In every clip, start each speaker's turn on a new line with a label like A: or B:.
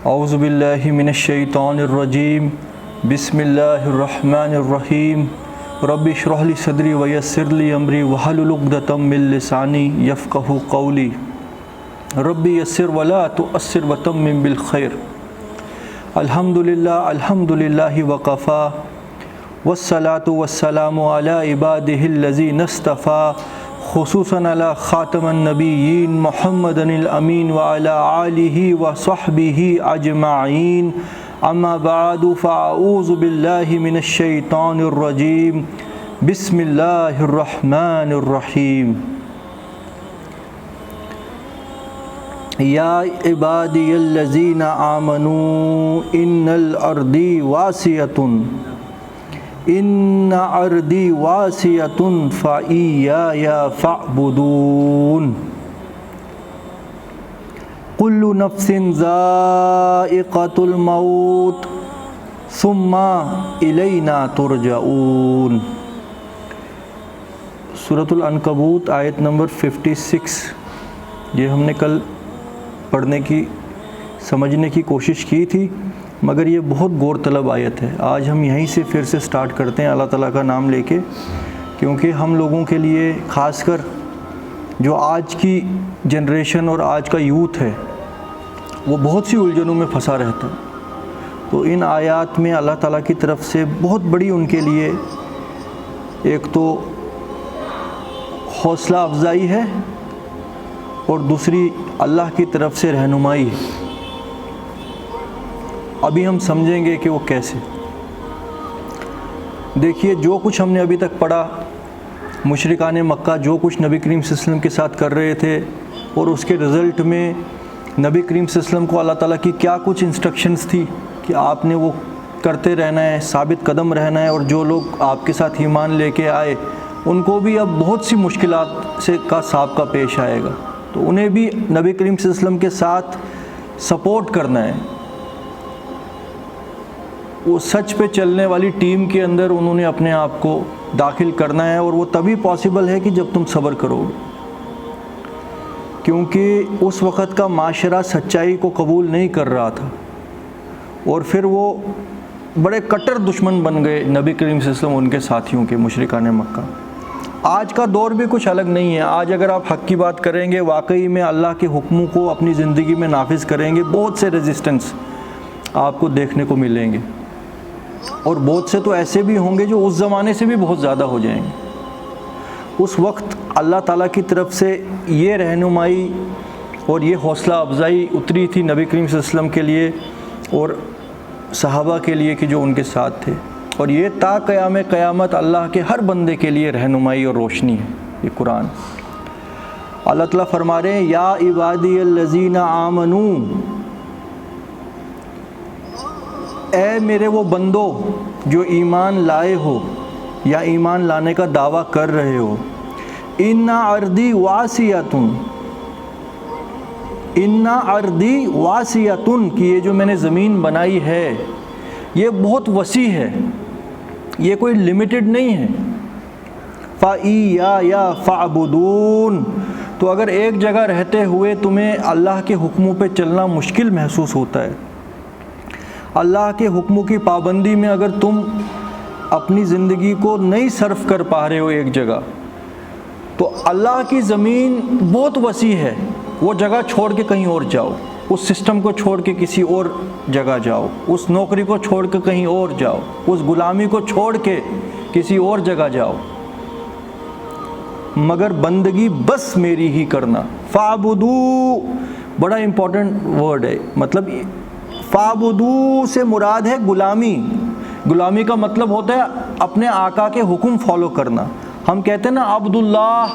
A: اعوذ باللہ من الشیطان الرجیم بسم اللہ الرحمن الرحیم رب اشرح لی صدری ویسر لی امری واحلل عقدۃ من لسانی یفقہوا قولی رب یسر ولا تعسر وتمم بالخیر الحمدللہ وکفی والصلاة والسلام علی عبادہ الذین اصطفیٰ خصوصاً علی خاتم النبیین محمد الامین وعلی آلہ وصحبہ اجمعین اما بعد فاعوذ باللہ من الشیطان الرجیم بسم اللہ الرحمن الرحیم یا عبادی الذین آمنوا ان الارضی واسعۃ ان ارضی واسعۃ فایای فاعبدون کل نفس ذائقۃ الموت ثم الینا ترجعون۔ سورۃ العنکبوت آیت نمبر 56۔ یہ ہم نے کل پڑھنے کی سمجھنے کی کوشش کی تھی، مگر یہ بہت غور طلب آیت ہے۔ آج ہم یہیں سے پھر سے سٹارٹ کرتے ہیں اللہ تعالیٰ کا نام لے کے، کیونکہ ہم لوگوں کے لیے، خاص کر جو آج کی جنریشن اور آج کا یوتھ ہے، وہ بہت سی الجھنوں میں پھنسا رہتا ہے۔ تو ان آیات میں اللہ تعالیٰ کی طرف سے بہت بڑی ان کے لیے ایک تو حوصلہ افزائی ہے اور دوسری اللہ کی طرف سے رہنمائی ہے۔ ابھی ہم سمجھیں گے کہ وہ کیسے۔ دیکھیے، جو کچھ ہم نے ابھی تک پڑھا، مشرکان مکہ جو کچھ نبی کریم صلی اللہ علیہ وسلم کے ساتھ کر رہے تھے، اور اس کے رزلٹ میں نبی کریم صلی اللہ علیہ وسلم کو اللہ تعالیٰ کی کیا کچھ انسٹرکشنز تھی کہ آپ نے وہ کرتے رہنا ہے، ثابت قدم رہنا ہے، اور جو لوگ آپ کے ساتھ ایمان لے کے آئے ان کو بھی اب بہت سی مشکلات سے کا سابقہ پیش آئے گا، تو انہیں بھی نبی کریم صلی اللہ علیہ وسلم کے ساتھ سپورٹ کرنا ہے۔ وہ سچ پہ چلنے والی ٹیم کے اندر انہوں نے اپنے آپ کو داخل کرنا ہے، اور وہ تبھی پاسبل ہے کہ جب تم صبر کرو گے، کیونکہ اس وقت کا معاشرہ سچائی کو قبول نہیں کر رہا تھا، اور پھر وہ بڑے کٹر دشمن بن گئے نبی کریم صلی اللہ علیہ وسلم ان کے ساتھیوں کے، مشرکان مکہ۔ آج کا دور بھی کچھ الگ نہیں ہے۔ آج اگر آپ حق کی بات کریں گے، واقعی میں اللہ کے حکموں کو اپنی زندگی میں نافذ کریں گے، بہت سے ریزسٹنس آپ کو دیکھنے کو ملیں گے، اور بہت سے تو ایسے بھی ہوں گے جو اس زمانے سے بھی بہت زیادہ ہو جائیں گے۔ اس وقت اللہ تعالیٰ کی طرف سے یہ رہنمائی اور یہ حوصلہ افزائی اتری تھی نبی کریم صلی اللہ علیہ وسلم کے لیے اور صحابہ کے لیے کہ جو ان کے ساتھ تھے، اور یہ تا قیام قیامت اللہ کے ہر بندے کے لیے رہنمائی اور روشنی ہے یہ قرآن۔ اللہ تعالیٰ فرما رہے ہیں یا عبادی الذین آمنوا، اے میرے وہ بندو جو ایمان لائے ہو یا ایمان لانے کا دعویٰ کر رہے ہو، ان ارضی واسعۃ، ان ارضی واسعۃ، کہ یہ جو میں نے زمین بنائی ہے یہ بہت وسیع ہے، یہ کوئی لمیٹڈ نہیں ہے۔ فَإِيَّایَ فَاعْبُدُونِ، تو اگر ایک جگہ رہتے ہوئے تمہیں اللہ کے حکموں پہ چلنا مشکل محسوس ہوتا ہے، اللہ کے حکموں کی پابندی میں اگر تم اپنی زندگی کو نہیں صرف کر پا رہے ہو ایک جگہ، تو اللہ کی زمین بہت وسیع ہے، وہ جگہ چھوڑ کے کہیں اور جاؤ، اس سسٹم کو چھوڑ کے کسی اور جگہ جاؤ، اس نوکری کو چھوڑ کے کہیں اور جاؤ، اس غلامی کو چھوڑ کے کسی اور جگہ جاؤ، مگر بندگی بس میری ہی کرنا۔ فَاعْبُدُوا بڑا امپورٹنٹ ورڈ ہے، مطلب فَاعْبُدُوا سے مراد ہے غلامی۔ غلامی کا مطلب ہوتا ہے اپنے آقا کے حکم فالو کرنا۔ ہم کہتے ہیں نا عبداللہ،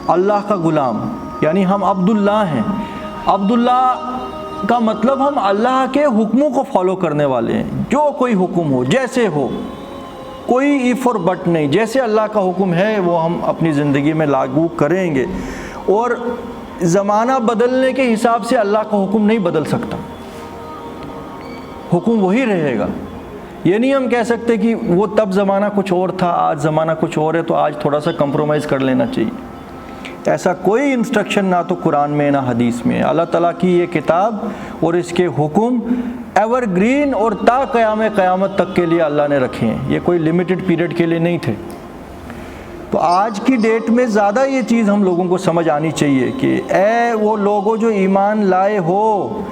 A: اللہ کا غلام، یعنی ہم عبداللہ ہیں۔ عبداللہ کا مطلب ہم اللہ کے حکموں کو فالو کرنے والے ہیں، جو کوئی حکم ہو، جیسے ہو، کوئی ایف اور بٹ نہیں، جیسے اللہ کا حکم ہے وہ ہم اپنی زندگی میں لاگو کریں گے، اور زمانہ بدلنے کے حساب سے اللہ کا حکم نہیں بدل سکتا، حکم وہی رہے گا۔ یہ نہیں ہم کہہ سکتے کہ وہ تب زمانہ کچھ اور تھا، آج زمانہ کچھ اور ہے، تو آج تھوڑا سا کمپرومائز کر لینا چاہیے۔ ایسا کوئی انسٹرکشن نہ تو قرآن میں نہ حدیث میں. اللہ تعالیٰ کی یہ کتاب اور اس کے حکم ایور گرین اور تا قیامت تک کے لیے اللہ نے رکھے ہیں. یہ کوئی لمیٹڈ پیریڈ کے لیے نہیں تھے. تو آج کی ڈیٹ میں زیادہ یہ چیز ہم لوگوں کو سمجھ آنی چاہیے کہ اے وہ لوگوں جو ایمان لائے ہو،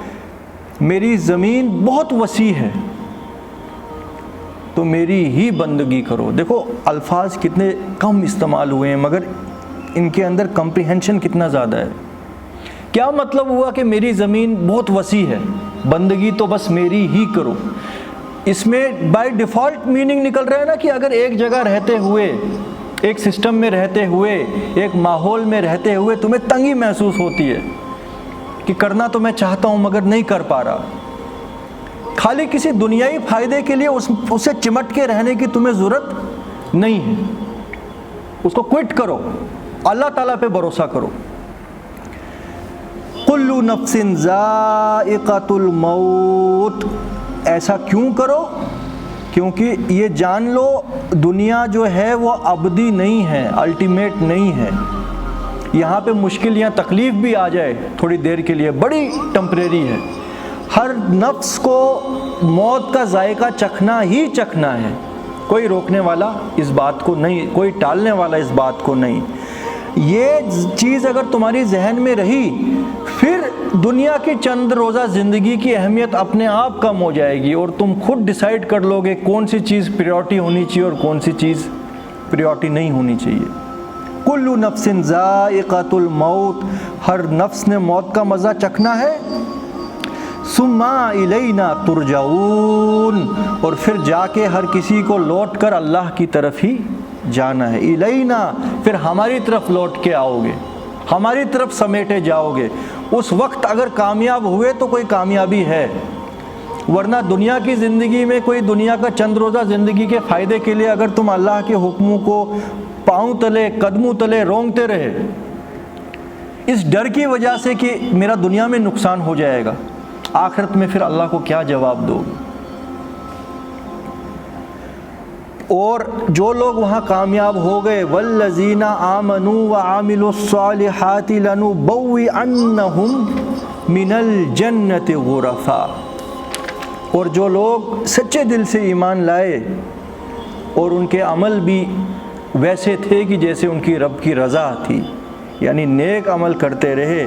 A: میری زمین بہت وسیع ہے تو میری ہی بندگی کرو. دیکھو الفاظ کتنے کم استعمال ہوئے ہیں مگر ان کے اندر کمپریہنشن کتنا زیادہ ہے. کیا مطلب ہوا کہ میری زمین بہت وسیع ہے، بندگی تو بس میری ہی کرو. اس میں بائی ڈیفالٹ میننگ نکل رہا ہے نا کہ اگر ایک جگہ رہتے ہوئے، ایک سسٹم میں رہتے ہوئے، ایک ماحول میں رہتے ہوئے تمہیں تنگی محسوس ہوتی ہے کہ کرنا تو میں چاہتا ہوں مگر نہیں کر پا رہا، خالی کسی دنیائی فائدے کے لیے اسے چمٹ کے رہنے کی تمہیں ضرورت نہیں ہے. اس کو کوئٹ کرو، اللہ تعالیٰ پہ بھروسہ کرو. کل نفس ذائقۃ الموت. ایسا کیوں کرو؟ کیونکہ یہ جان لو دنیا جو ہے وہ ابدی نہیں ہے، الٹیمیٹ نہیں ہے. یہاں پہ مشکل یا تکلیف بھی آ جائے تھوڑی دیر کے لیے، بڑی ٹمپریری ہے. ہر نفس کو موت کا ذائقہ چکھنا ہی چکھنا ہے. کوئی روکنے والا اس بات کو نہیں، کوئی ٹالنے والا اس بات کو نہیں. یہ چیز اگر تمہاری ذہن میں رہی پھر دنیا کی چند روزہ زندگی کی اہمیت اپنے آپ کم ہو جائے گی اور تم خود ڈیسائیڈ کر لو گے کون سی چیز پریورٹی ہونی چاہیے اور کون سی چیز پریورٹی نہیں ہونی چاہیے. کل نفس ذائقۃ الموت. ہر نفس نے موت کا مزہ چکھنا ہے. ثم الینا ترجعون. اور پھر جا کے ہر کسی کو لوٹ کر اللہ کی طرف ہی جانا ہے. الینا، پھر ہماری طرف لوٹ کے آؤ گے، ہماری طرف سمیٹے جاؤ گے. اس وقت اگر کامیاب ہوئے تو کوئی کامیابی ہے، ورنہ دنیا کی زندگی میں کوئی دنیا کا چند روزہ زندگی کے فائدے کے لیے اگر تم اللہ کے حکموں کو پاؤں تلے قدموں تلے رونگتے رہے اس ڈر کی وجہ سے کہ میرا دنیا میں نقصان ہو جائے گا، آخرت میں پھر اللہ کو کیا جواب دو گے؟ اور جو لوگ وہاں کامیاب ہو گئے والذین آمنوا وعملوا الصالحات لنبوئنہم من الجنت غرفا. اور جو لوگ سچے دل سے ایمان لائے اور ان کے عمل بھی ویسے تھے کہ جیسے ان کی رب کی رضا تھی، یعنی نیک عمل کرتے رہے،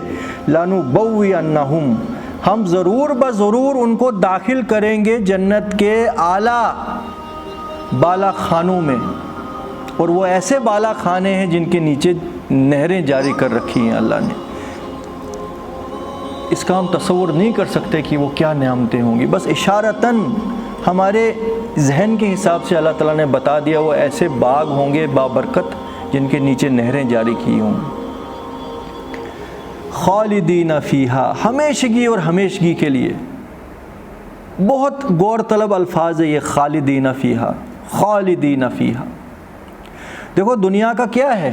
A: لنبوئنہم، ہم ضرور بضرور ان کو داخل کریں گے جنت کے اعلیٰ بالا خانوں میں. اور وہ ایسے بالا خانے ہیں جن کے نیچے نہریں جاری کر رکھی ہیں اللہ نے. اس کا ہم تصور نہیں کر سکتے کہ وہ کیا نعمتیں ہوں گی. بس اشارتاً ہمارے ذہن کے حساب سے اللہ تعالیٰ نے بتا دیا وہ ایسے باغ ہوں گے بابرکت جن کے نیچے نہریں جاری کی ہوں. خالدین فیہا، ہمیشگی اور ہمیشگی کے لیے. بہت غور طلب الفاظ ہے یہ خالدین فیہا، خالدین فیہا. دیکھو دنیا کا کیا ہے،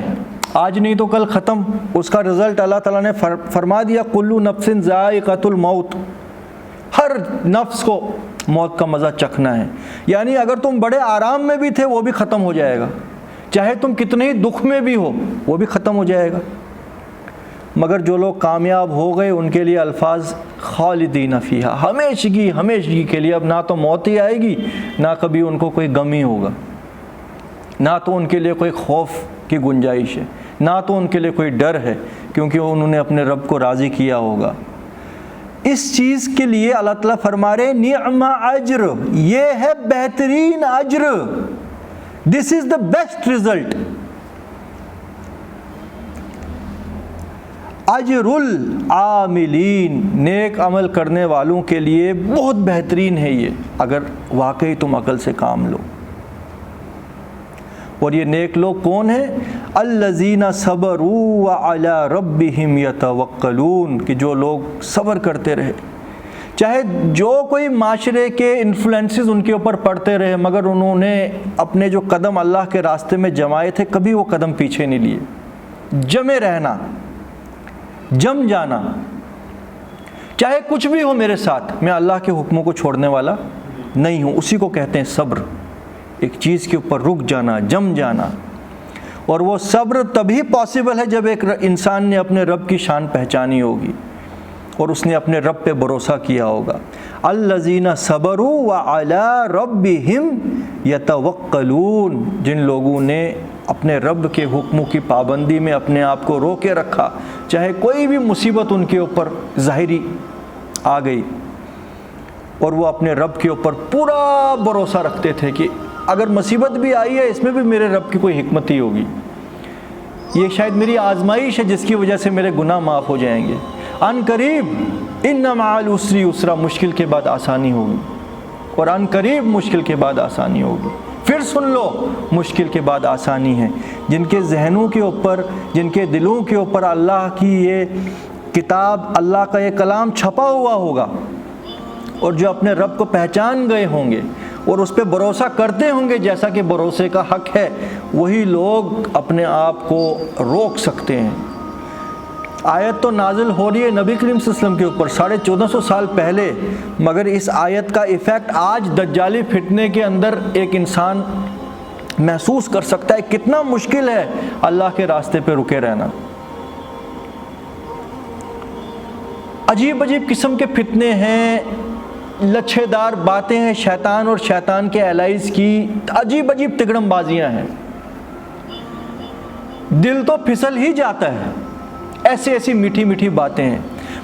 A: آج نہیں تو کل ختم. اس کا رزلٹ اللہ تعالیٰ نے فرما دیا کل نفس ذائقۃ الموت. ہر نفس کو موت کا مزہ چکھنا ہے. یعنی اگر تم بڑے آرام میں بھی تھے وہ بھی ختم ہو جائے گا، چاہے تم کتنے ہی دکھ میں بھی ہو وہ بھی ختم ہو جائے گا. مگر جو لوگ کامیاب ہو گئے ان کے لیے الفاظ خالدین فیہا، ہمیشگی ہمیشگی کے لیے. اب نہ تو موت ہی آئے گی، نہ کبھی ان کو کوئی غم ہی ہوگا، نہ تو ان کے لیے کوئی خوف کی گنجائش ہے، نہ تو ان کے لیے کوئی ڈر ہے، کیونکہ انہوں نے اپنے رب کو راضی کیا ہوگا. اس چیز کے لیے اللہ تعالیٰ فرما رہے نعم اجر، یہ ہے بہترین اجر، دس از دا بیسٹ رزلٹ. اجر العاملین، نیک عمل کرنے والوں کے لیے بہت بہترین ہے یہ، اگر واقعی تم عقل سے کام لو. اور یہ نیک لوگ کون ہیں؟ الذین صبروا وعلی ربہم یتوکلون، کہ جو لوگ صبر کرتے رہے، چاہے جو کوئی معاشرے کے انفلوئنسز ان کے اوپر پڑتے رہے، مگر انہوں نے اپنے جو قدم اللہ کے راستے میں جمائے تھے کبھی وہ قدم پیچھے نہیں لیے. جمے رہنا، جم جانا، چاہے کچھ بھی ہو میرے ساتھ، میں اللہ کے حکموں کو چھوڑنے والا نہیں ہوں. اسی کو کہتے ہیں صبر، ایک چیز کے اوپر رک جانا، جم جانا. اور وہ صبر تبھی پاسبل ہے جب ایک انسان نے اپنے رب کی شان پہچانی ہوگی اور اس نے اپنے رب پہ بھروسہ کیا ہوگا۔ الذین صبروا وعلی ربہم یتوکلون، جن لوگوں نے اپنے رب کے حکموں کی پابندی میں اپنے آپ کو روکے رکھا، چاہے کوئی بھی مصیبت ان کے اوپر ظاہری آ گئی، اور وہ اپنے رب کے اوپر پورا بھروسہ رکھتے تھے کہ اگر مصیبت بھی آئی ہے اس میں بھی میرے رب کی کوئی حکمت ہی ہوگی، یہ شاید میری آزمائش ہے جس کی وجہ سے میرے گناہ معاف ہو جائیں گے، ان قریب ان مع العسر یسرا، مشکل کے بعد آسانی ہوگی، اور ان قریب مشکل کے بعد آسانی ہوگی۔ پھر سن لو مشکل کے بعد آسانی ہے۔ جن کے ذہنوں کے اوپر، جن کے دلوں کے اوپر اللہ کی یہ کتاب، اللہ کا یہ کلام چھپا ہوا ہوگا، اور جو اپنے رب کو پہچان گئے ہوں گے اور اس پہ بھروسہ کرتے ہوں گے جیسا کہ بھروسے کا حق ہے، وہی لوگ اپنے آپ کو روک سکتے ہیں۔ آیت تو نازل ہو رہی ہے نبی کریم صلی اللہ علیہ وسلم کے اوپر 1450 سال پہلے، مگر اس آیت کا ایفیکٹ آج دجالی فتنے کے اندر ایک انسان محسوس کر سکتا ہے کتنا مشکل ہے اللہ کے راستے پہ رکے رہنا۔ عجیب عجیب قسم کے فتنے ہیں، لچھے دار باتیں ہیں، شیطان اور شیطان کے الائز کی عجیب عجیب تگڑم بازیاں ہیں، دل تو پھسل ہی جاتا ہے، ایسی ایسی میٹھی میٹھی باتیں ہیں۔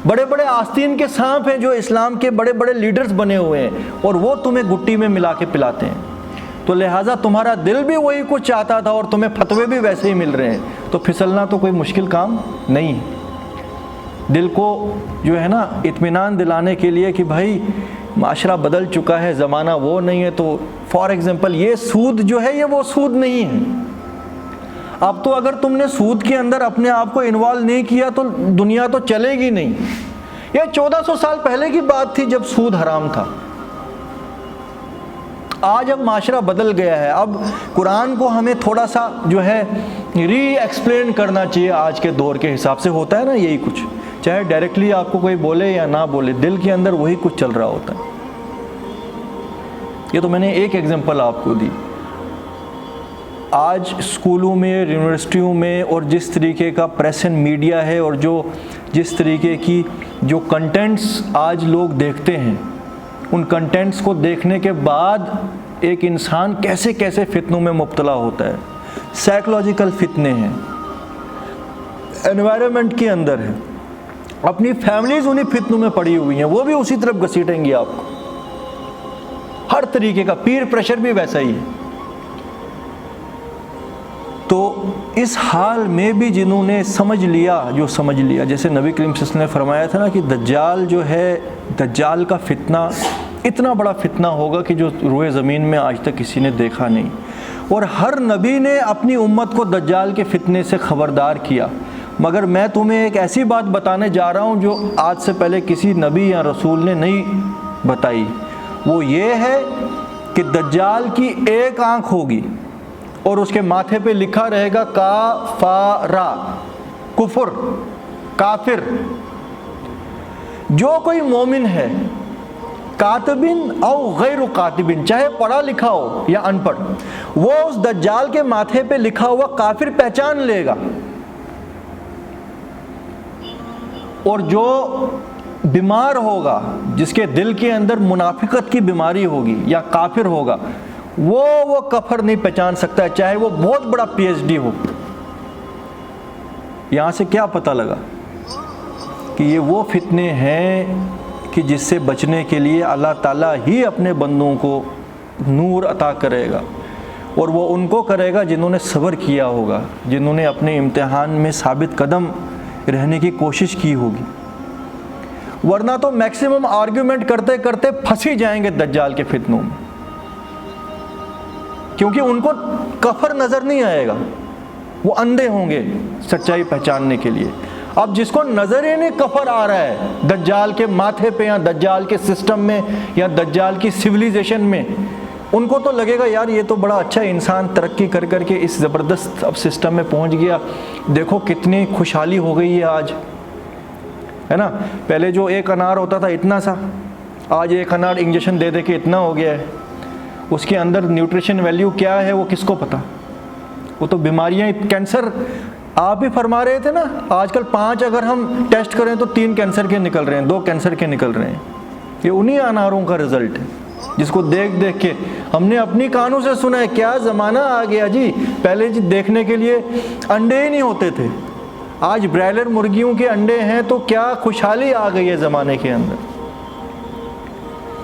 A: بڑے بڑے آستین کے سانپ ہیں جو اسلام کے بڑے بڑے لیڈرز بنے ہوئے ہیں، اور وہ تمہیں گٹی میں ملا کے پلاتے ہیں، تو لہٰذا تمہارا دل بھی وہی کچھ چاہتا تھا اور تمہیں فتوے بھی ویسے ہی مل رہے ہیں، تو پھسلنا تو کوئی مشکل کام نہیں ہے۔ دل کو جو ہے نا اطمینان دلانے کے لیے کہ بھائی معاشرہ بدل چکا ہے، زمانہ وہ نہیں ہے، تو فار ایگزامپل یہ سود جو ہے یہ وہ سود نہیں ہے۔ اب تو اگر تم نے سود کے اندر اپنے آپ کو انوالو نہیں کیا تو دنیا تو چلے گی نہیں۔ یہ 1400 سال پہلے کی بات تھی جب سود حرام تھا۔ آج اب معاشرہ بدل گیا ہے، اب قرآن کو ہمیں تھوڑا سا جو ہے ری ایکسپلین کرنا چاہیے آج کے دور کے حساب سے۔ ہوتا ہے نا یہی کچھ، چاہے ڈائریکٹلی آپ کو کوئی بولے یا نہ بولے، دل کے اندر وہی کچھ چل رہا ہوتا ہے۔ یہ تو میں نے ایک ایگزامپل آپ کو دی۔ آج اسکولوں میں، یونیورسٹیوں میں، اور جس طریقے کا پریس اینڈ میڈیا ہے، اور جس طریقے کی جو کنٹینٹس آج لوگ دیکھتے ہیں، ان کنٹینٹس کو دیکھنے کے بعد ایک انسان کیسے کیسے فتنوں میں مبتلا ہوتا ہے۔ سائیکولوجیکل فتنے ہیں، انوائرمنٹ کے اندر ہے، اپنی فیملیز انہی فتنوں میں پڑی ہوئی ہیں، وہ بھی اسی طرف گھسیٹیں گی آپ کو، ہر طریقے کا پیر پریشر بھی ویسا ہی ہے۔ تو اس حال میں بھی جنہوں نے سمجھ لیا، جیسے نبی کریم صلی اللہ علیہ وسلم نے فرمایا تھا نا کہ دجال جو ہے، دجال کا فتنہ اتنا بڑا فتنہ ہوگا کہ جو روئے زمین میں آج تک کسی نے دیکھا نہیں، اور ہر نبی نے اپنی امت کو دجال کے فتنے سے خبردار کیا، مگر میں تمہیں ایک ایسی بات بتانے جا رہا ہوں جو آج سے پہلے کسی نبی یا رسول نے نہیں بتائی۔ وہ یہ ہے کہ دجال کی ایک آنکھ ہوگی اور اس کے ماتھے پہ لکھا رہے گا کافارا، کفر، کافر۔ جو کوئی مومن ہے، کاتبن او غیر کاتبن، چاہے پڑھا لکھا ہو یا ان پڑھ، وہ اس دجال کے ماتھے پہ لکھا ہوا کافر پہچان لے گا، اور جو بیمار ہوگا، جس کے دل کے اندر منافقت کی بیماری ہوگی یا کافر ہوگا، وہ کفر نہیں پہچان سکتا ہے، چاہے وہ بہت بڑا پی ایچ ڈی ہو۔ یہاں سے کیا پتہ لگا کہ یہ وہ فتنے ہیں کہ جس سے بچنے کے لیے اللہ تعالیٰ ہی اپنے بندوں کو نور عطا کرے گا، اور وہ ان کو کرے گا جنہوں نے صبر کیا ہوگا، جنہوں نے اپنے امتحان میں ثابت قدم رہنے کی کوشش کی ہوگی، ورنہ تو میکسیمم آرگیومنٹ کرتے کرتے پھنس ہی جائیں گے دجال کے فتنوں میں، کیونکہ ان کو کفر نظر نہیں آئے گا، وہ اندھے ہوں گے سچائی پہچاننے کے لیے۔ اب جس کو نظر ہی نہیں کفر آ رہا ہے دجال کے ماتھے پہ یا دجال کے سسٹم میں یا دجال کی سویلائزیشن میں، ان کو تو لگے گا یار یہ تو بڑا اچھا انسان ترقی کر کر کے اس زبردست اب سسٹم میں پہنچ گیا، دیکھو کتنی خوشحالی ہو گئی ہے آج، ہے نا۔ پہلے جو ایک انار ہوتا تھا اتنا سا، آج ایک انار انجیکشن دے کے اتنا ہو گیا ہے، اس کے اندر نیوٹریشن ویلیو کیا ہے وہ کس کو پتہ، وہ تو بیماریاں، کینسر آپ ہی فرما رہے تھے نا، آج کل 5 اگر ہم ٹیسٹ کریں تو 3 کینسر کے نکل رہے ہیں، 2 کینسر کے نکل رہے ہیں. یہ انہی اناروں کا رزلٹ ہے جس کو دیکھ دیکھ کے ہم نے اپنی کانوں سے سنا ہے. کیا زمانہ آ گیا جی، پہلے جی دیکھنے کے لیے انڈے ہی نہیں ہوتے تھے، آج برائلر مرغیوں کے انڈے ہیں تو کیا خوشحالی آ گئی ہے زمانے کے اندر.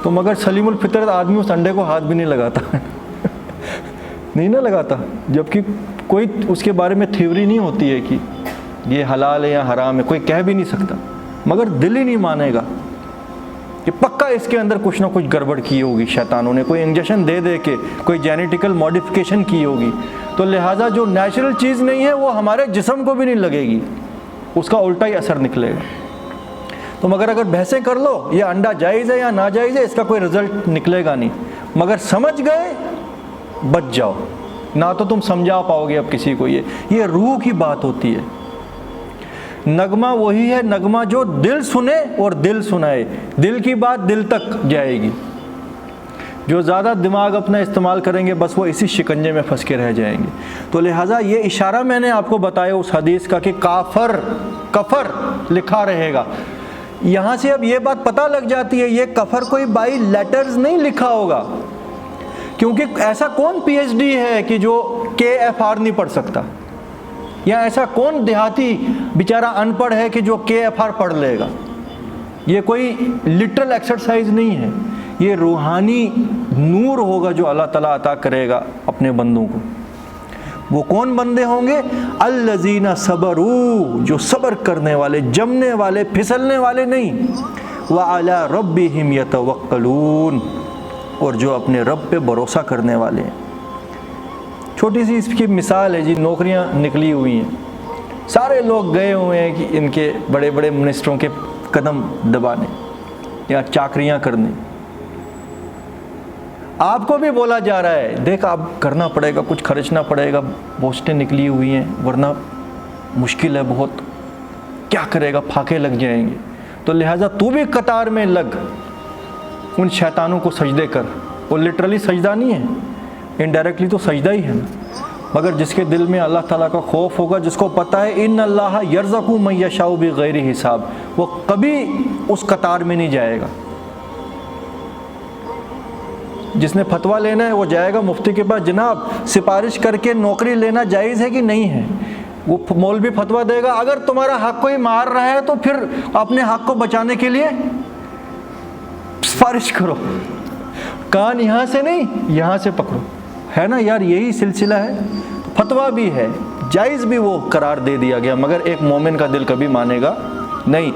A: تو مگر سلیم الفطرت آدمی اس انڈے کو ہاتھ بھی نہیں لگاتا نہیں نہ لگاتا، جبکہ کوئی اس کے بارے میں تھیوری نہیں ہوتی ہے کہ یہ حلال ہے یا حرام ہے، کوئی کہہ بھی نہیں سکتا، مگر دل ہی نہیں مانے گا کہ پکا اس کے اندر کچھ نہ کچھ گڑبڑ کی ہوگی، شیطانوں نے کوئی انجیکشن دے دے کے کوئی جینیٹیکل ماڈیفیکیشن کی ہوگی. تو لہٰذا جو نیچرل چیز نہیں ہے وہ ہمارے جسم کو بھی نہیں لگے گی، اس کا الٹا ہی اثر نکلے گا. تو مگر اگر بحثیں کر لو یہ انڈا جائز ہے یا ناجائز ہے، اس کا کوئی رزلٹ نکلے گا نہیں. مگر سمجھ گئے بچ جاؤ، نہ تو تم سمجھا پاؤ گے اب کسی کو. یہ روح کی بات ہوتی ہے. نغمہ وہی ہے، نغمہ جو دل سنے اور دل سنائے، دل کی بات دل تک جائے گی. جو زیادہ دماغ اپنا استعمال کریں گے بس وہ اسی شکنجے میں پھنس کے رہ جائیں گے. تو لہٰذا یہ اشارہ میں نے آپ کو بتایا اس حدیث کا کہ کفر لکھا رہے گا. یہاں سے اب یہ بات پتہ لگ جاتی ہے یہ کفر کوئی بائی لیٹرز نہیں لکھا ہوگا، کیونکہ ایسا کون پی ایچ ڈی ہے کہ جو KFR نہیں پڑھ سکتا، یا ایسا کون دیہاتی بیچارہ ان پڑھ ہے کہ جو KFR پڑھ لے گا. یہ کوئی لٹرل ایکسرسائز نہیں ہے، یہ روحانی نور ہوگا جو اللہ تعالیٰ عطا کرے گا اپنے بندوں کو. وہ کون بندے ہوں گے؟ الذین صبروا، جو صبر کرنے والے، جمنے والے، پھسلنے والے نہیں. وعلی ربہم یتوکلون، اور جو اپنے رب پہ بھروسہ کرنے والے ہیں. چھوٹی سی اس کی مثال ہے جی، نوکریاں نکلی ہوئی ہیں، سارے لوگ گئے ہوئے ہیں کہ ان کے بڑے بڑے منسٹروں کے قدم دبانے یا چاکریاں کرنے. آپ کو بھی بولا جا رہا ہے دیکھ اب کرنا پڑے گا، کچھ خرچنا پڑے گا، پوسٹیں نکلی ہوئی ہیں ورنہ مشکل ہے بہت، کیا کرے گا، پھاکے لگ جائیں گے. تو لہٰذا تو بھی قطار میں لگ، ان شیطانوں کو سجدے کر. وہ لٹرلی سجدہ نہیں ہے، انڈائریکٹلی تو سجدہ ہی ہے نا. مگر جس کے دل میں اللہ تعالیٰ کا خوف ہوگا، جس کو پتہ ہے ان اللہ یرزق من یشاء بغیر حساب، وہ کبھی اس قطار میں نہیں جائے گا. جس نے فتویٰ لینا ہے وہ جائے گا مفتی کے پاس، جناب سفارش کر کے نوکری لینا جائز ہے کہ نہیں ہے. وہ مولوی فتویٰ دے گا اگر تمہارا حق کوئی مار رہا ہے تو پھر اپنے حق کو بچانے کے لیے سفارش کرو، کان یہاں سے نہیں یہاں سے پکڑو. ہے نا یار، یہی سلسلہ ہے. فتویٰ بھی ہے، جائز بھی وہ قرار دے دیا گیا، مگر ایک مومن کا دل کبھی مانے گا نہیں.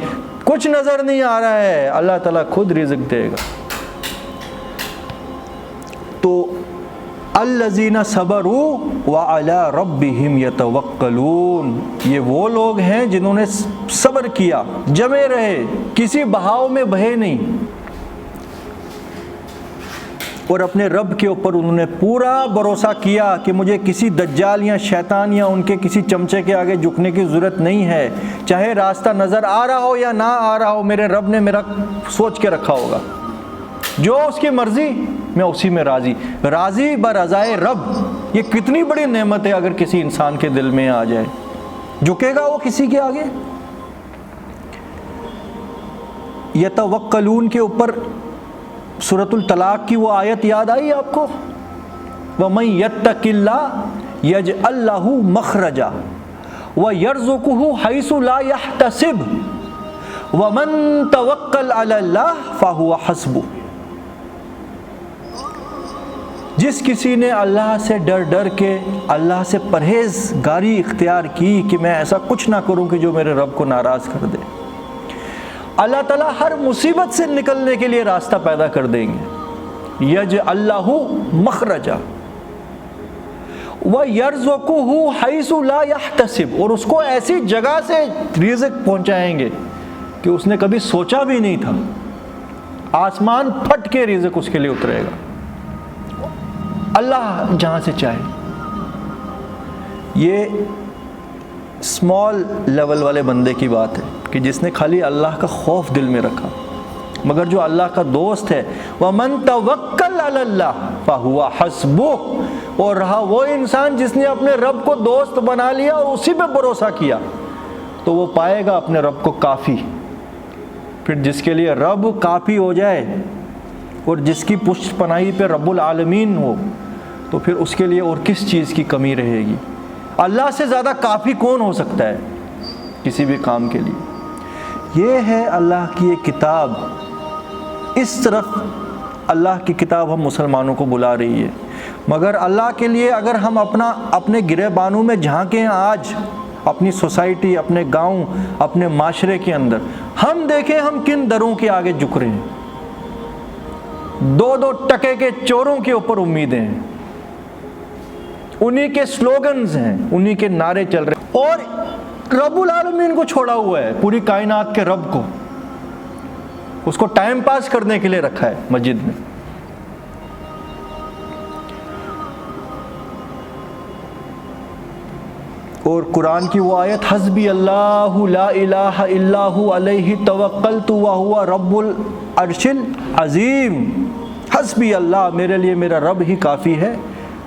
A: کچھ نظر نہیں آ رہا ہے، اللہ تعالیٰ خود رزق دے گا. تو الذین صبروا وعلی ربہم یتوکلون، یہ وہ لوگ ہیں جنہوں نے صبر کیا، جمے رہے، کسی بہاؤ میں بہے نہیں، اور اپنے رب کے اوپر انہوں نے پورا بھروسہ کیا کہ مجھے کسی دجال یا شیطان یا ان کے کسی چمچے کے آگے جھکنے کی ضرورت نہیں ہے. چاہے راستہ نظر آ رہا ہو یا نہ آ رہا ہو، میرے رب نے میرا سوچ کے رکھا ہوگا، جو اس کی مرضی میں اسی میں راضی. راضی برضائے رب، یہ کتنی بڑی نعمت ہے اگر کسی انسان کے دل میں آ جائے. جھکے گا وہ کسی کے آگے؟ یتوکلون کے اوپر سورۃ الطلاق کی وہ آیت یاد آئی آپ کو؟ وَمَن يَتَّقِ اللَّهَ يَجْعَل لَّهُ مَخْرَجًا وَيَرْزُقْهُ حَيْثُ لَا يَحْتَسِبُ وَمَن تَوَكَّلَ عَلَى اللَّهِ فَهُوَ حَسْبُهُ. جس کسی نے اللہ سے ڈر کے اللہ سے پرہیزگاری اختیار کی کہ میں ایسا کچھ نہ کروں کہ جو میرے رب کو ناراض کر دے، اللہ تعالیٰ ہر مصیبت سے نکلنے کے لیے راستہ پیدا کر دیں گے. یجعل لہ مخرجا ویرزقہ حیث لا یحتسب، اور اس کو ایسی جگہ سے رزق پہنچائیں گے کہ اس نے کبھی سوچا بھی نہیں تھا. آسمان پھٹ کے رزق اس کے لیے اترے گا، اللہ جہاں سے چاہے. یہ اسمال لیول والے بندے کی بات ہے کہ جس نے خالی اللہ کا خوف دل میں رکھا. مگر جو اللہ کا دوست ہے، وَمَن تَوَكَّلَ عَلَى اللَّهِ فَهُوَ حَسْبُهُ، اور رہا وہ انسان جس نے اپنے رب کو دوست بنا لیا اور اسی پہ بھروسہ کیا، تو وہ پائے گا اپنے رب کو کافی۔ پھر جس کے لیے رب کافی ہو جائے اور جس کی پشت پناہی پہ رب العالمین ہو، تو پھر اس کے لیے اور کس چیز کی کمی رہے گی؟ اللہ سے زیادہ کافی کون ہو سکتا ہے کسی بھی کام کے لیے؟ یہ ہے اللہ کی ایک کتاب، اس طرف اللہ کی کتاب ہم مسلمانوں کو بلا رہی ہے۔ مگر اللہ کے لیے اگر ہم اپنے گریبانوں میں جھانکیں، آج اپنی سوسائٹی، اپنے گاؤں، اپنے معاشرے کے اندر ہم دیکھیں ہم کن دروں کے آگے جھک رہے ہیں۔ 2 ٹکے کے چوروں کے اوپر امیدیں ہیں، انہی کے سلوگنز ہیں، انہی کے نعرے چل رہے ہیں، اور رب العالمین کو چھوڑا ہوا ہے، پوری کائنات کے رب کو، اس کو ٹائم پاس کرنے کے لیے رکھا ہے مسجد میں۔ اور قرآن کی وہ آیت حسبی اللہ لا الہ الا ہو علیہ توکلت وہو رب العرش العظیم، حسبی اللہ، میرے لیے میرا رب ہی کافی ہے،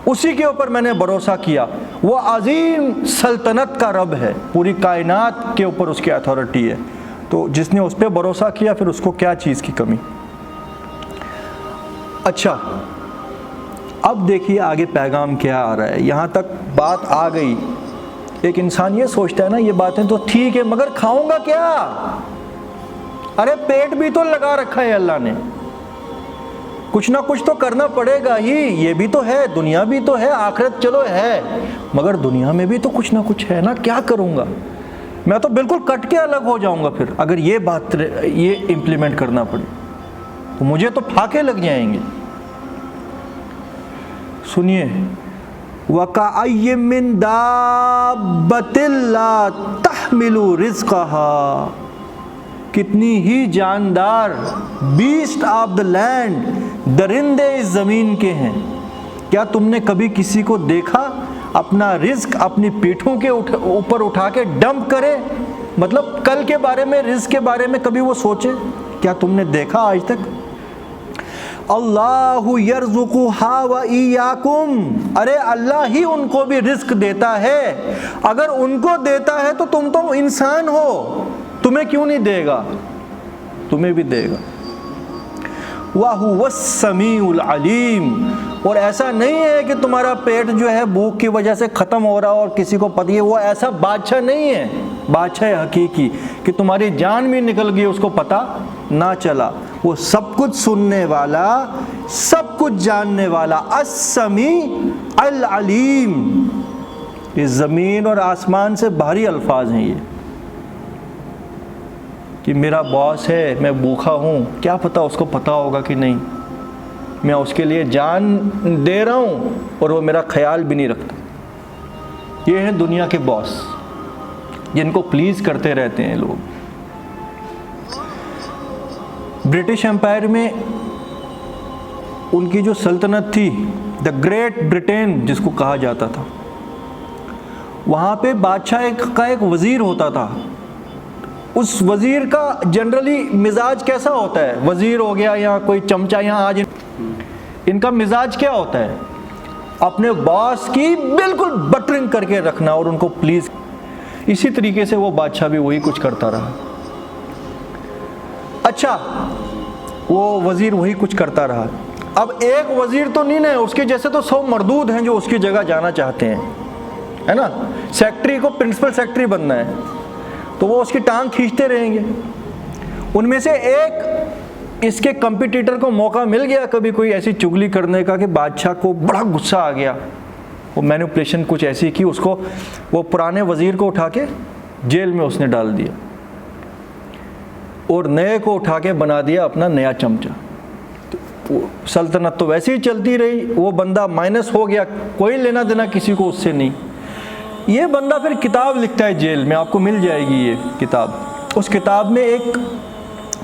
A: اسی کے اوپر میں نے بھروسہ کیا، وہ عظیم سلطنت کا رب ہے، پوری کائنات کے اوپر اس کی اتھارٹی ہے، تو جس نے اس پہ بھروسہ کیا پھر اس کو کیا چیز کی کمی۔ اچھا، اب دیکھیے آگے پیغام کیا آ رہا ہے۔ یہاں تک بات آ گئی، ایک انسان یہ سوچتا ہے نا یہ باتیں تو ٹھیک ہے مگر کھاؤں گا کیا؟ ارے پیٹ بھی تو لگا رکھا ہے اللہ نے، کچھ نہ کچھ تو کرنا پڑے گا ہی، یہ بھی تو ہے، دنیا بھی تو ہے، آخرت چلو ہے، مگر دنیا میں بھی تو کچھ نہ کچھ ہے نا، کیا کروں گا؟ میں تو بالکل کٹ کے الگ ہو جاؤں گا پھر اگر یہ امپلیمنٹ کرنا پڑے تو مجھے تو پھاکے لگ جائیں گے۔ سنیے، وَكَأَيٍّ مِّن دَابَّةٍ لَّا تَحْمِلُ رِزْقَهَا، کتنی ہی جاندار بیسٹ آف دا لینڈ، درندے اس زمین کے ہیں، کیا تم نے کبھی کسی کو دیکھا اپنا رزق اپنی پیٹھوں کے اوپر اٹھا کے ڈمپ کرے؟ مطلب کل کے بارے میں، رزق کے بارے میں کبھی وہ سوچے؟ کیا تم نے دیکھا آج تک؟ اللہ یرزقھا و ایاکم، ارے اللہ ہی ان کو بھی رزق دیتا ہے، اگر ان کو دیتا ہے تو تم تو انسان ہو، تمہیں کیوں نہیں دے گا؟ تمہیں بھی دے گا۔ وَهُوَ السَّمِيعُ الْعَلِيمُ، اور ایسا نہیں ہے کہ تمہارا پیٹ جو ہے بھوک کی وجہ سے ختم ہو رہا اور کسی کو پتہ ہے، وہ ایسا بادشاہ نہیں ہے، بادشاہ حقیقی کہ تمہاری جان بھی نکل گئی اس کو پتہ نہ چلا، وہ سب کچھ سننے والا، سب کچھ جاننے والا، السمیع العلیم۔ یہ زمین اور آسمان سے باہری الفاظ ہیں یہ، کہ میرا باس ہے، میں بھوکا ہوں، کیا پتہ اس کو پتہ ہوگا کہ نہیں، میں اس کے لیے جان دے رہا ہوں اور وہ میرا خیال بھی نہیں رکھتا۔ یہ ہے دنیا کے باس جن کو پلیز کرتے رہتے ہیں لوگ۔ برٹش امپائر میں ان کی جو سلطنت تھی، دا گریٹ برٹین جس کو کہا جاتا تھا، وہاں پہ بادشاہ کا ایک وزیر ہوتا تھا۔ اس وزیر کا جنرلی مزاج کیسا ہوتا ہے؟ وزیر ہو گیا یا کوئی چمچہ، یہاں آج ان کا مزاج کیا ہوتا ہے؟ اپنے باس کی بالکل بٹرنگ کر کے رکھنا اور ان کو پلیز۔ اسی طریقے سے وہ بادشاہ بھی وہی کچھ کرتا رہا۔ اچھا، وہ وزیر وہی کچھ کرتا رہا۔ اب ایک وزیر تو نہیں ہے، اس کے جیسے تو 100 مردود ہیں جو اس کی جگہ جانا چاہتے ہیں، ہے نا؟ سیکٹری کو پرنسپل سیکٹری بننا ہے تو وہ اس کی ٹانگ کھینچتے رہیں گے۔ ان میں سے ایک اس کے کمپیٹیٹر کو موقع مل گیا کبھی کوئی ایسی چگلی کرنے کا کہ بادشاہ کو بڑا غصہ آ گیا، وہ مینوپولیشن کچھ ایسی کی، اس کو وہ پرانے وزیر کو اٹھا کے جیل میں اس نے ڈال دیا اور نئے کو اٹھا کے بنا دیا اپنا نیا چمچہ۔ سلطنت تو ویسے ہی چلتی رہی، وہ بندہ مائنس ہو گیا، کوئی لینا دینا کسی کو اس سے نہیں۔ یہ بندہ پھر کتاب لکھتا ہے جیل میں، آپ کو مل جائے گی یہ کتاب۔ اس کتاب میں ایک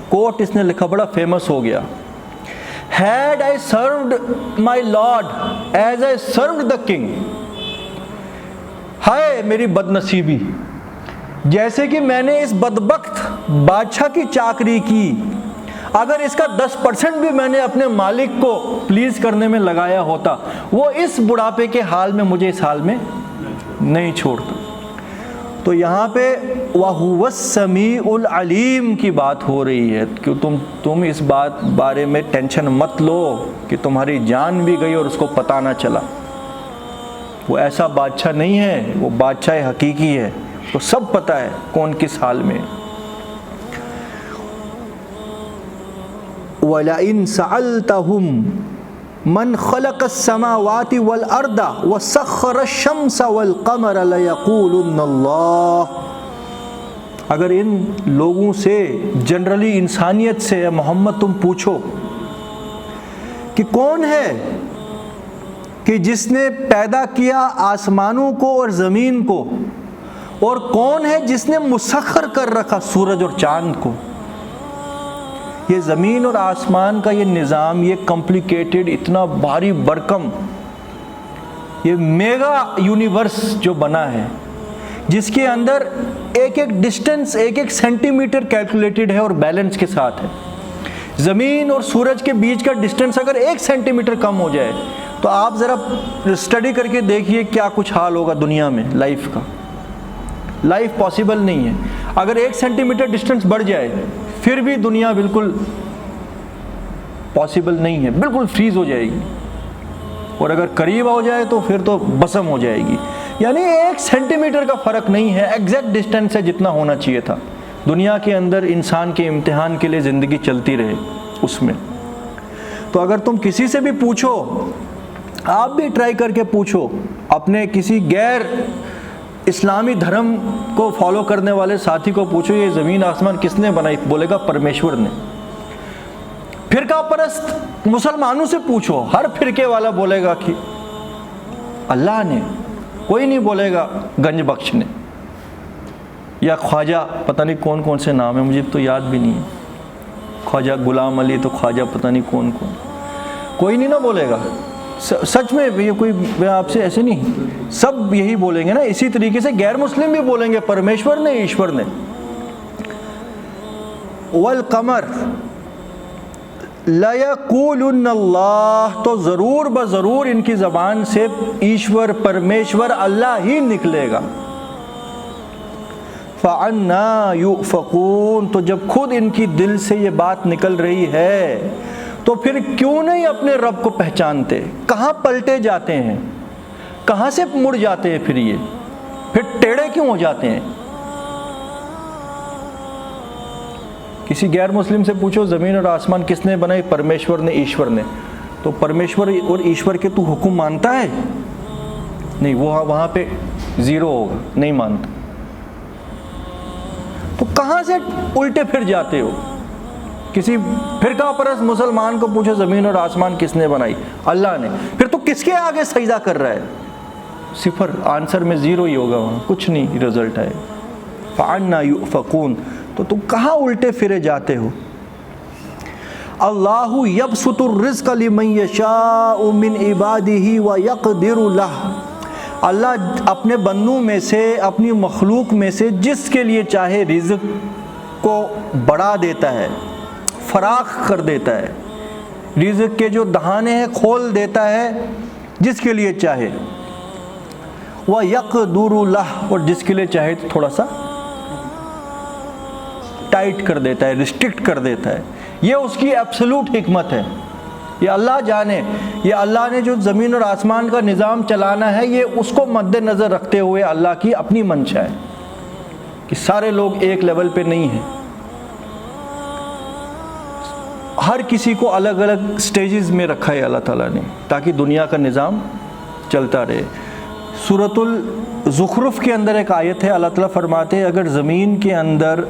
A: کوٹ اس نے لکھا، بڑا فیمس ہو گیا، Had I served my Lord as I served the king، ہائے میری بد نصیبی، جیسے کہ میں نے اس بدبخت بادشاہ کی چاکری کی، اگر اس کا 10% بھی میں نے اپنے مالک کو پلیز کرنے میں لگایا ہوتا، وہ اس بڑھاپے کے حال میں مجھے اس حال میں نہیں چھوڑتا۔ تو یہاں پہ وَهُوَ السَّمِيعُ الْعَلِيمُ کی بات ہو رہی ہے کہ تم اس بارے میں ٹینشن مت لو کہ تمہاری جان بھی گئی اور اس کو پتہ نہ چلا۔ وہ ایسا بادشاہ نہیں ہے، وہ بادشاہ حقیقی ہے، تو سب پتہ ہے کون کس حال میں۔ وَلَئِن سَأَلْتَهُمْ من خلق السماوات والارض وسخر الشمس والقمر ليقولن اللہ۔ اگر ان لوگوں سے، جنرلی انسانیت سے، محمد تم پوچھو کہ کون ہے کہ جس نے پیدا کیا آسمانوں کو اور زمین کو، اور کون ہے جس نے مسخر کر رکھا سورج اور چاند کو۔ یہ زمین اور آسمان کا یہ نظام، یہ کمپلیکیٹڈ، اتنا بھاری بھرکم، یہ میگا یونیورس جو بنا ہے، جس کے اندر ایک ایک ڈسٹنس، ایک ایک سینٹی میٹر کیلکولیٹڈ ہے اور بیلنس کے ساتھ ہے۔ زمین اور سورج کے بیچ کا ڈسٹنس اگر 1 سینٹی میٹر کم ہو جائے تو آپ ذرا اسٹڈی کر کے دیکھیے کیا کچھ حال ہوگا دنیا میں لائف کا۔ لائف پاسبل نہیں ہے۔ اگر 1 سینٹی میٹر ڈسٹنس بڑھ جائے پھر بھی دنیا بالکل پاسبل نہیں ہے، بالکل فریز ہو جائے گی، اور اگر قریب ہو جائے تو پھر تو بسم ہو جائے گی۔ یعنی 1 سینٹی میٹر کا فرق نہیں ہے، ایگزیکٹ ڈسٹنس ہے جتنا ہونا چاہیے تھا دنیا کے اندر انسان کے امتحان کے لیے زندگی چلتی رہے اس میں۔ تو اگر تم کسی سے بھی پوچھو، آپ بھی ٹرائی کر کے پوچھو، اپنے کسی غیر اسلامی دھرم کو فالو کرنے والے ساتھی کو پوچھو یہ زمین آسمان کس نے بنائی، بولے گا پرمیشور نے۔ فرقہ پرست مسلمانوں سے پوچھو، ہر فرقے والا بولے گا کہ اللہ نے، کوئی نہیں بولے گا گنج بخش نے یا خواجہ، پتہ نہیں کون کون سے نام ہیں، مجھے تو یاد بھی نہیں ہے، خواجہ غلام علی تو خواجہ پتہ نہیں کون کون، کوئی نہیں نہ بولے گا۔ سچ میں یہ کوئی، میں آپ سے ایسے نہیں، سب یہی بولیں گے نا۔ اسی طریقے سے غیر مسلم بھی بولیں گے پرمیشور نے، ایشور نے۔ والقمر لَيَقُولُنَّ اللَّهُ، تو ضرور بضرور ان کی زبان سے ایشور، پرمیشور، اللہ ہی نکلے گا۔ فَعَنَّا يُؤْفَكُونَ، تو جب خود ان کی دل سے یہ بات نکل رہی ہے تو پھر کیوں نہیں اپنے رب کو پہچانتے؟ کہاں پلٹے جاتے ہیں، کہاں سے مڑ جاتے ہیں پھر یہ، پھر ٹیڑے کیوں ہو جاتے ہیں؟ کسی غیر مسلم سے پوچھو زمین اور آسمان کس نے بنائی، پرمیشور نے، ایشور نے، تو پرمیشور اور ایشور کے تو حکم مانتا ہے؟ نہیں، وہ وہاں پہ زیرو ہوگا، نہیں مانتا۔ تو کہاں سے الٹے پھر جاتے ہو؟ کسی فرقہ پرست مسلمان کو پوچھو زمین اور آسمان کس نے بنائی، اللہ نے، پھر تو کس کے آگے سجدہ کر رہا ہے؟ صفر، آنسر میں زیرو ہی ہوگا، وہاں کچھ نہیں رزلٹ ہے۔ فَعَنَّا يُؤْفَكُونَ، تو تم کہاں الٹے پھرے جاتے ہو؟ اللہ یبسط الرزق لمن یشاء من عبادہ ویقدر لہ، اللہ اپنے بندوں میں سے، اپنی مخلوق میں سے جس کے لیے چاہے رزق کو بڑھا دیتا ہے، فراخ کر دیتا ہے، رزق کے جو دہانے ہیں کھول دیتا ہے جس کے لیے چاہے، وَيَقْدُرُ لَهُ، اور جس کے لیے چاہے تو تھوڑا سا ٹائٹ کر دیتا ہے، ریسٹرکٹ کر دیتا ہے۔ یہ اس کی ایبسولوٹ حکمت ہے، یہ اللہ جانے۔ یہ اللہ نے جو زمین اور آسمان کا نظام چلانا ہے، یہ اس کو مد نظر رکھتے ہوئے اللہ کی اپنی منشا ہے کہ سارے لوگ ایک لیول پہ نہیں ہیں، ہر کسی کو الگ الگ سٹیجز میں رکھا ہے اللہ تعالیٰ نے، تاکہ دنیا کا نظام چلتا رہے۔ سورۃ الزخرف کے اندر ایک آیت ہے، اللہ تعالیٰ فرماتے ہیں اگر زمین کے اندر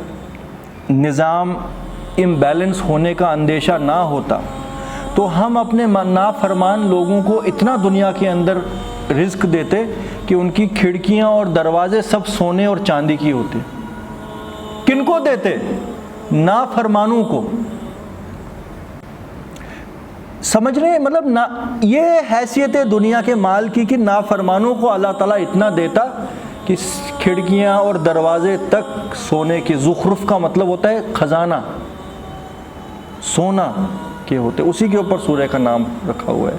A: نظام امبیلنس ہونے کا اندیشہ نہ ہوتا تو ہم اپنے نافرمان لوگوں کو اتنا دنیا کے اندر رزق دیتے کہ ان کی کھڑکیاں اور دروازے سب سونے اور چاندی کی ہوتے۔ کن کو دیتے؟ نافرمانوں کو۔ سمجھ رہے ہیں؟ مطلب یہ حیثیت دنیا کے مال کی کہ نافرمانوں کو اللہ تعالیٰ اتنا دیتا کہ کھڑکیاں اور دروازے تک سونے کی۔ زخرف کا مطلب ہوتا ہے خزانہ، سونا کے ہوتے، اسی کے اوپر سورہ کا نام رکھا ہوا ہے،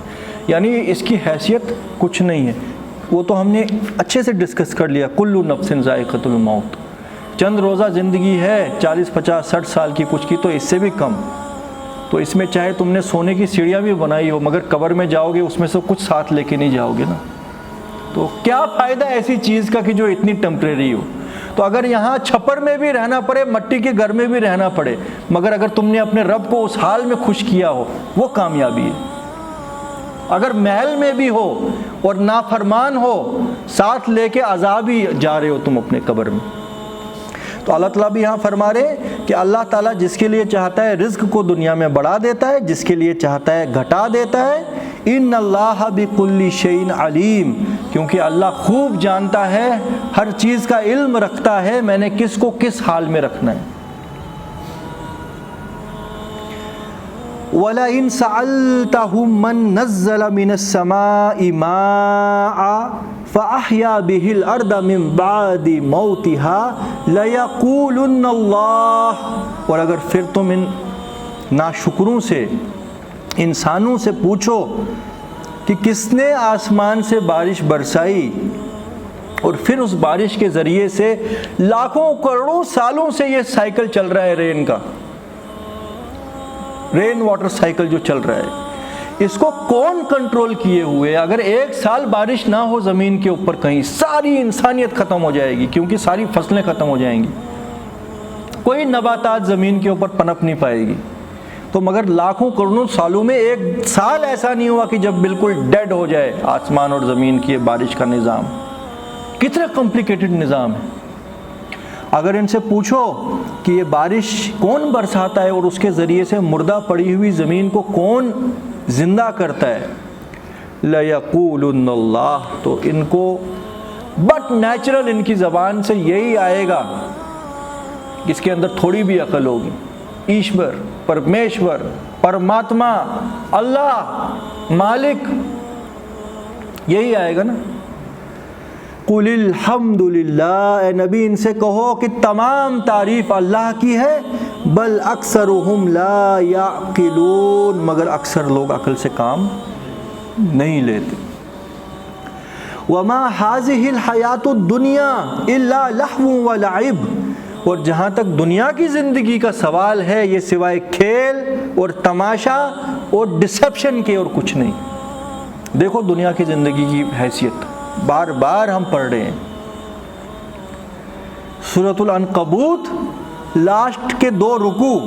A: یعنی اس کی حیثیت کچھ نہیں ہے۔ وہ تو ہم نے اچھے سے ڈسکس کر لیا، کل نفس ذائقۃ الموت، چند روزہ زندگی ہے، 40 50 60 سال کی، کچھ کی تو اس سے بھی کم، تو اس میں چاہے تم نے سونے کی سیڑھیاں بھی بنائی ہو، مگر قبر میں جاؤ گے اس میں سے کچھ ساتھ لے کے نہیں جاؤ گے نا، تو کیا فائدہ ایسی چیز کا کہ جو اتنی ٹیمپریری ہو۔ تو اگر یہاں چھپر میں بھی رہنا پڑے، مٹی کے گھر میں بھی رہنا پڑے، مگر اگر تم نے اپنے رب کو اس حال میں خوش کیا ہو، وہ کامیابی ہے۔ اگر محل میں بھی ہو اور نافرمان ہو، ساتھ لے کے عذاب ہی جا رہے ہو تم اپنے قبر میں۔ تو اللہ تعالیٰ بھی یہاں فرما رہے کہ اللہ تعالیٰ جس کے لیے چاہتا ہے رزق کو دنیا میں بڑھا دیتا ہے، جس کے لیے چاہتا ہے گھٹا دیتا ہے۔ ان اللہ بکل شیء علیم، کیونکہ اللہ خوب جانتا ہے، ہر چیز کا علم رکھتا ہے، میں نے کس کو کس حال میں رکھنا ہے۔ وَلَئِن سَأَلْتَهُم مَّن نَّزَّلَ مِنَ السَّمَاءِ مَاءً فَأَحْيَا بِهِ الْأَرْضَ مِن بَعْدِ مَوْتِهَا لَيَقُولُنَّ اللَّهُ، اور اگر پھر تم ان ناشکروں سے، انسانوں سے پوچھو کہ کس نے آسمان سے بارش برسائی اور پھر اس بارش کے ذریعے سے لاکھوں کروڑوں سالوں سے یہ سائیکل چل رہا ہے، رین کا، رین واٹر سائیکل جو چل رہا ہے، اس کو کون کنٹرول کیے ہوئے؟ اگر ایک سال بارش نہ ہو زمین کے اوپر کہیں، ساری انسانیت ختم ہو جائے گی، کیونکہ ساری فصلیں ختم ہو جائیں گی، کوئی نباتات زمین کے اوپر پنپ نہیں پائے گی۔ تو مگر لاکھوں کروڑوں سالوں میں ایک سال ایسا نہیں ہوا کہ جب بالکل ڈیڈ ہو جائے آسمان اور زمین کی بارش کا نظام۔ کتنا کمپلیکیٹڈ نظام ہے۔ اگر ان سے پوچھو کہ یہ بارش کون برساتا ہے اور اس کے ذریعے سے مردہ پڑی ہوئی زمین کو کون زندہ کرتا ہے، لَيَقُولُنَّ اللَّهُ، تو ان کو بٹ نیچرل ان کی زبان سے یہی آئے گا، جس کے اندر تھوڑی بھی عقل ہوگی، ایشور، پرمیشور، پرماتما، اللہ، مالک، یہی آئے گا نا۔ قُلِ الْحَمْدُ لِلَّهِ، اے نبی ان سے کہو کہ تمام تعریف اللہ کی ہے، بل اکثرهم لا یعقلون، مگر اکثر لوگ عقل سے کام نہیں لیتے۔ وَمَا هَذِهِ الْحَيَاةُ الدُّنْيَا إِلَّا لَهْوٌ وَلَعِبٌ، اور جہاں تک دنیا کی زندگی کا سوال ہے، یہ سوائے کھیل اور تماشا اور ڈسپشن کے اور کچھ نہیں۔ دیکھو دنیا کی زندگی کی حیثیت، بار بار ہم پڑھ رہے ہیں سورۃ العنکبوت، لاسٹ کے 2 رکوع،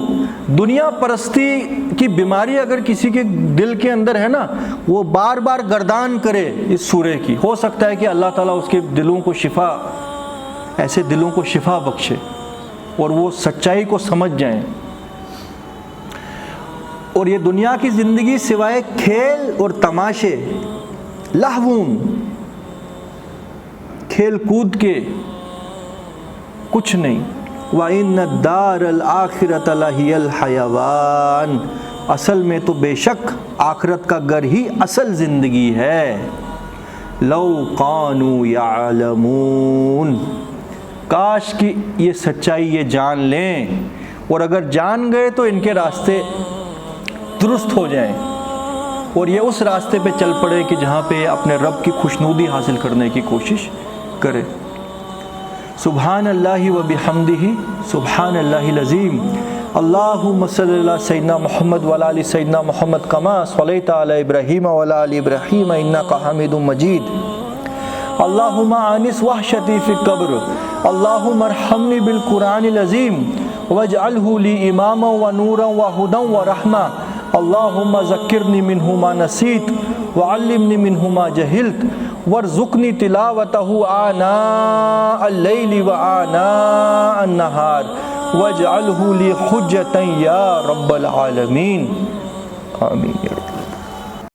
A: دنیا پرستی کی بیماری اگر کسی کے دل کے اندر ہے نا، وہ بار بار گردان کرے اس سورہ کی، ہو سکتا ہے کہ اللہ تعالیٰ اس کے دلوں کو شفا، ایسے دلوں کو شفا بخشے اور وہ سچائی کو سمجھ جائیں۔ اور یہ دنیا کی زندگی سوائے کھیل اور تماشے، لہوون، کھیل کود کے، کچھ نہیں۔ وَإِنَّ الدَّارَ الْآخِرَةَ لَهِيَ الْحَيَوَانُ، اصل میں تو بے شک آخرت کا گھر ہی اصل زندگی ہے۔ لَوْ كَانُوا يَعْلَمُونَ، کاش کہ یہ سچائی یہ جان لیں، اور اگر جان گئے تو ان کے راستے درست ہو جائیں اور یہ اس راستے پہ چل پڑے کہ جہاں پہ اپنے رب کی خوشنودی حاصل کرنے کی کوشش کرے۔ سبحان اللہ و بحمدہ، سبحان اللہ العظیم۔ اللہم صلی اللہ سیدنا محمد وعلی آل سیدنا محمد کما صلیت علی ابراہیم وعلی آل ابراہیم انک حمید مجید۔ اللہم آنس وحشتی فی القبر، اللہم ارحمنی بالقرآن العظیم واجعلہ لی اماما ونورا وہدا ورحمہ، اللہم ذکرنی منہ ما نسیت وعلمنی منہ ما جہلت وارزقنی تلاوتہ آناء اللیل وآناء النہار واجعلہ لی حجتا یا رب العالمین، آمین۔